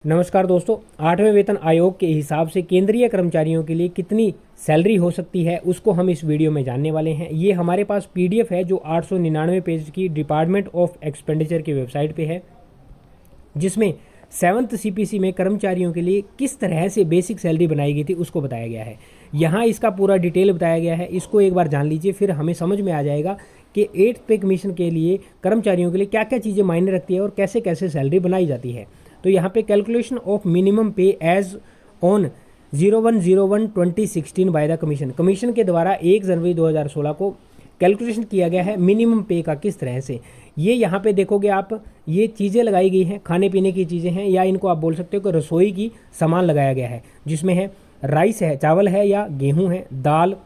नमस्कार दोस्तों, 8वें वेतन आयोग के हिसाब से केंद्रीय कर्मचारियों के लिए कितनी सैलरी हो सकती है उसको हम इस वीडियो में जानने वाले हैं। ये हमारे पास पीडीएफ है जो 899 पेज की डिपार्टमेंट ऑफ एक्सपेंडिचर की वेबसाइट पे है, जिसमें 7th सीपीसी में कर्मचारियों के लिए किस तरह से बेसिक सैलरी बनाई गई थी उसको बताया गया है। यहाँ इसका पूरा डिटेल बताया गया है, इसको एक बार जान लीजिए, फिर हमें समझ में आ जाएगा कि 8th पे कमीशन के लिए कर्मचारियों के लिए क्या क्या चीज़ें मायने रखती है और कैसे कैसे सैलरी बनाई जाती है। तो यहाँ पे calculation of minimum pay as on 01/01/2016 by the commission के द्वारा 1 जनवरी 2016 को कैलकुलेशन किया गया है मिनिमम पे का। किस तरह से ये यहाँ पे देखोगे आप, ये चीज़ें लगाई गई हैं, खाने पीने की चीज़ें हैं, या इनको आप बोल सकते हो कि रसोई की सामान लगाया गया है, जिसमें है राइस है, चावल है या गेहूँ है, दाल,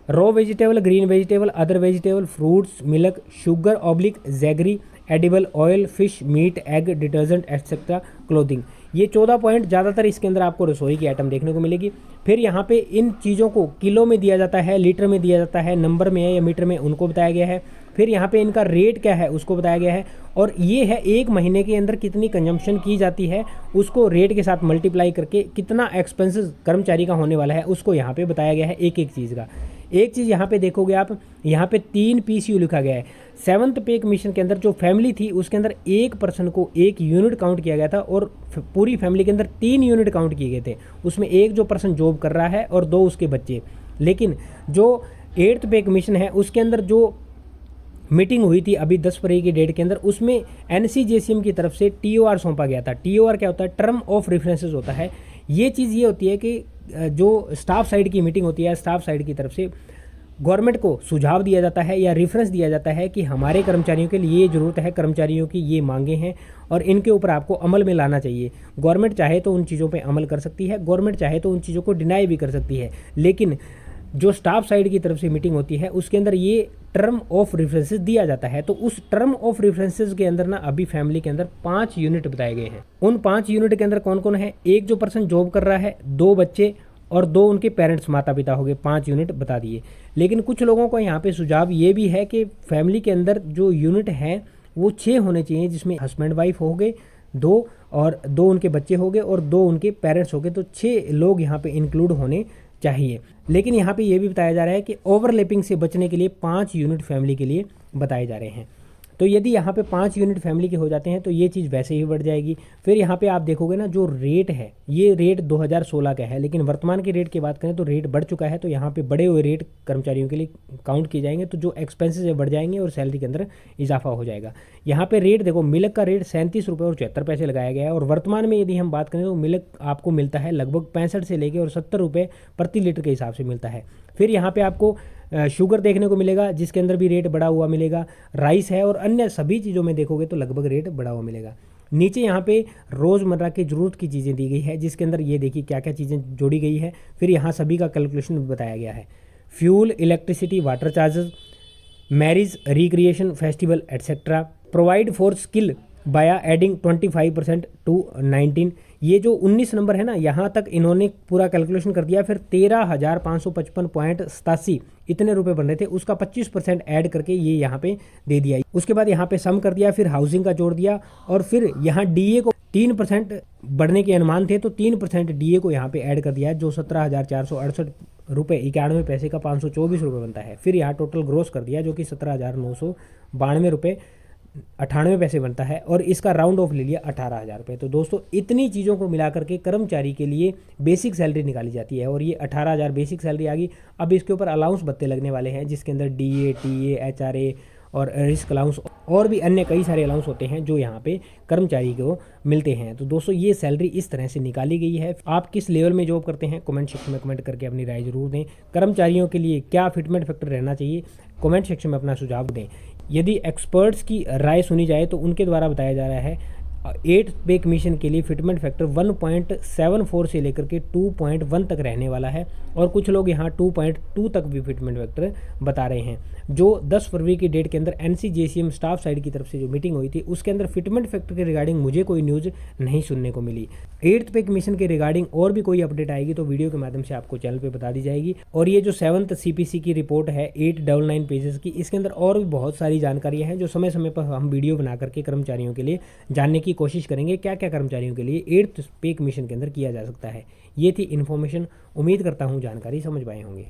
raw vegetable, green vegetable, other vegetable, fruits, milk, sugar oblique jaggery, edible oil, fish, meat, egg, detergent etcetera, clothing. ये 14 पॉइंट ज़्यादातर इसके अंदर आपको रसोई की आइटम देखने को मिलेगी। फिर यहाँ पे इन चीज़ों को किलो में दिया जाता है, लीटर में दिया जाता है, नंबर में है या मीटर में, उनको बताया गया है। फिर यहाँ पे इनका रेट क्या है उसको बताया गया है, और ये है एक महीने के अंदर कितनी कंजम्पशन की जाती है उसको रेट के साथ मल्टीप्लाई करके कितना एक्सपेंसेस कर्मचारी का होने वाला है उसको यहाँ पे बताया गया है एक एक चीज़ का। एक चीज़ यहाँ पे देखोगे आप, यहाँ पे 3 PCU लिखा गया है। 7th पे कमीशन के अंदर जो फैमिली थी उसके अंदर एक पर्सन को 1 यूनिट काउंट किया गया था, और पूरी फैमिली के अंदर 3 यूनिट काउंट किए गए थे। उसमें एक जो पर्सन जॉब कर रहा है और 2 उसके बच्चे। लेकिन जो 8th पे कमीशन है उसके अंदर जो मीटिंग हुई थी अभी 10 फरवरी की डेट के अंदर, उसमें NCJCM की तरफ से TOR सौंपा गया था। TOR क्या होता है? टर्म ऑफ रेफरेंसेस होता है। ये चीज़ ये होती है कि जो स्टाफ साइड की मीटिंग होती है, स्टाफ साइड की तरफ से गवर्नमेंट को सुझाव दिया जाता है या रेफरेंस दिया जाता है कि हमारे कर्मचारियों के लिए ये ज़रूरत है, कर्मचारियों की ये मांगे हैं और इनके ऊपर आपको अमल में लाना चाहिए। गवर्नमेंट चाहे तो उन चीज़ों पे अमल कर सकती है, गवर्नमेंट चाहे तो उन चीज़ों को डिनाई भी कर सकती है, लेकिन जो स्टाफ साइड की तरफ से मीटिंग होती है उसके अंदर ये टर्म ऑफ रेफरेंसेस दिया जाता है। तो उस टर्म ऑफ रेफरेंसेस के अंदर ना अभी फैमिली के अंदर 5 यूनिट बताए गए हैं। उन 5 यूनिट के अंदर कौन कौन है? एक जो पर्सन जॉब कर रहा है, 2 बच्चे और 2 उनके पेरेंट्स, माता पिता हो गए, 5 यूनिट बता दिए। लेकिन कुछ लोगों को यहाँ पे सुझाव ये भी है कि फैमिली के अंदर जो यूनिट हैं वो 6 होने चाहिए, जिसमें हस्बैंड वाइफ हो गए 2 और 2 उनके बच्चे हो गए और 2 उनके पेरेंट्स हो गए, तो 6 लोग यहाँ पे इंक्लूड होने चाहिए। लेकिन यहाँ पे ये भी बताया जा रहा है कि ओवरलैपिंग से बचने के लिए 5 यूनिट फैमिली के लिए बताए जा रहे हैं। तो यदि यहाँ पे 5 यूनिट फैमिली के हो जाते हैं तो ये चीज़ वैसे ही बढ़ जाएगी। फिर यहाँ पे आप देखोगे ना, जो रेट है ये रेट 2016 का है, लेकिन वर्तमान के रेट की बात करें तो रेट बढ़ चुका है। तो यहाँ पे बढ़े हुए रेट कर्मचारियों के लिए काउंट किए जाएंगे, तो जो एक्सपेंसेस है बढ़ जाएंगे और सैलरी के अंदर इजाफा हो जाएगा। यहाँ पे रेट देखो, मिल्क का रेट 37 रुपये और 74 पैसे लगाया गया है, और वर्तमान में यदि हम बात करें तो मिल्क आपको मिलता है लगभग 65 से लेके और 70 रुपये प्रति लीटर के हिसाब से मिलता है। फिर यहाँ पे आपको शुगर देखने को मिलेगा, जिसके अंदर भी रेट बढ़ा हुआ मिलेगा। राइस है और अन्य सभी चीज़ों में देखोगे तो लगभग रेट बढ़ा हुआ मिलेगा। नीचे यहाँ पे रोज़मर्रा की ज़रूरत की चीज़ें दी गई है, जिसके अंदर ये देखिए क्या क्या चीज़ें जोड़ी गई है। फिर यहाँ सभी का कैलकुलेशन बताया गया है। Fuel, electricity, water charges, marriage, recreation, festival etcetera, provide for skill बाया एडिंग 25% टू 19। ये जो 19 नंबर है ना, यहाँ तक इन्होंने पूरा कैलकुलेशन कर दिया। फिर 13,555.87 इतने रुपए बन रहे थे, उसका 25% ऐड करके ये यहाँ पे दे दिया। उसके बाद यहाँ पे सम कर दिया, फिर हाउसिंग का जोड़ दिया, और फिर यहाँ DA को 3% बढ़ने के अनुमान थे तो 3% DA को यहाँ पे ऐड कर दिया है, जो 17,468 रुपये 91 पैसे का 524 रुपये बनता है। फिर यहाँ टोटल ग्रोस कर दिया जो कि 17,992 रुपये 98 पैसे बनता है, और इसका राउंड ऑफ ले लिया 18,000 रुपये। तो दोस्तों इतनी चीज़ों को मिला करके कर्मचारी के लिए बेसिक सैलरी निकाली जाती है, और ये 18,000 बेसिक सैलरी आ गई। अब इसके ऊपर अलाउंस भत्ते लगने वाले हैं, जिसके अंदर DA, TA, HRA और रिस्क अलाउंस और भी अन्य कई सारे अलाउंस होते हैं जो यहाँ पे कर्मचारी को मिलते हैं। तो दोस्तों ये सैलरी इस तरह से निकाली गई है। आप किस लेवल में जॉब करते हैं कमेंट सेक्शन में कमेंट करके अपनी राय जरूर दें। कर्मचारियों के लिए क्या फिटमेंट फैक्टर रहना चाहिए, कमेंट सेक्शन में अपना सुझाव दें। यदि एक्सपर्ट्स की राय सुनी जाए तो उनके द्वारा बताया जा रहा है 8th पे कमीशन के लिए फिटमेंट फैक्टर 1.74 से लेकर के 2.1 तक रहने वाला है, और कुछ लोग यहाँ 2.2 तक भी फिटमेंट फैक्टर बता रहे हैं। जो 10 फरवरी की डेट के अंदर NCJCM स्टाफ साइड की तरफ से जो मीटिंग हुई थी उसके अंदर फिटमेंट फैक्टर के रिगार्डिंग मुझे कोई न्यूज़ नहीं सुनने को मिली। 8th पे कमीशन के रिगार्डिंग और भी कोई अपडेट आएगी तो वीडियो के माध्यम से आपको चैनल पे बता दी जाएगी। और ये जो 7th CPC की रिपोर्ट है 899 पेजेस की, इसके अंदर और भी बहुत सारी जानकारियाँ हैं जो समय समय पर हम वीडियो बना करके कर्मचारियों के लिए जानने की कोशिश करेंगे क्या क्या कर्मचारियों के लिए 8th पे कमीशन के अंदर किया जा सकता है। ये थी इन्फॉर्मेशन। उम्मीद करता हूँ जानकारी समझ पाए होंगे।